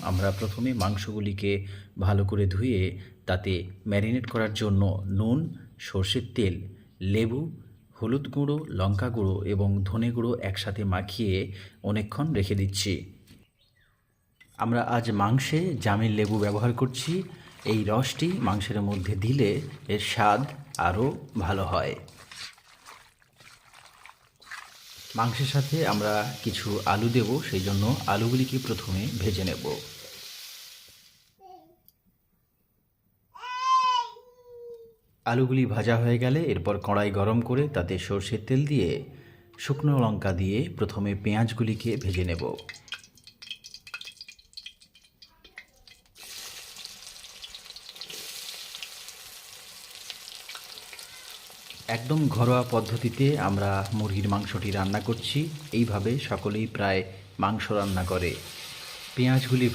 আমরা প্রথমে মাংসগুলিকে ভালো করে ধুয়ে তাতে ম্যারিনেট করার জন্য নুন, সর্ষের তেল, লেবু, হলুদ গুঁড়ো, লঙ্কা গুঁড়ো এবং ধনে গুঁড়ো একসাথে মাখিয়ে অনেকক্ষণ রেখে দিচ্ছি। আমরা আজ মাংসে জামিন লেবু ব্যবহার করছি। এই রসটি মাংসের মধ্যে দিলে এর স্বাদ আরও ভালো হয়। মাংসের সাথে আমরা কিছু আলু দেব, সেই জন্য আলুগুলিকে প্রথমে ভেজে নেব। আলুগুলি ভাজা হয়ে গেলে এরপর কড়াই গরম করে তাতে সর্ষের তেল দিয়ে শুকনো লঙ্কা দিয়ে প্রথমে পেঁয়াজগুলিকে ভেজে নেব। একদম ঘরোয়া পদ্ধতিতে আমরা মুরগির মাংসটি রান্না করছি। এইভাবে সকলেই প্রায় মাংস রান্না করে। পেঁয়াজগুলি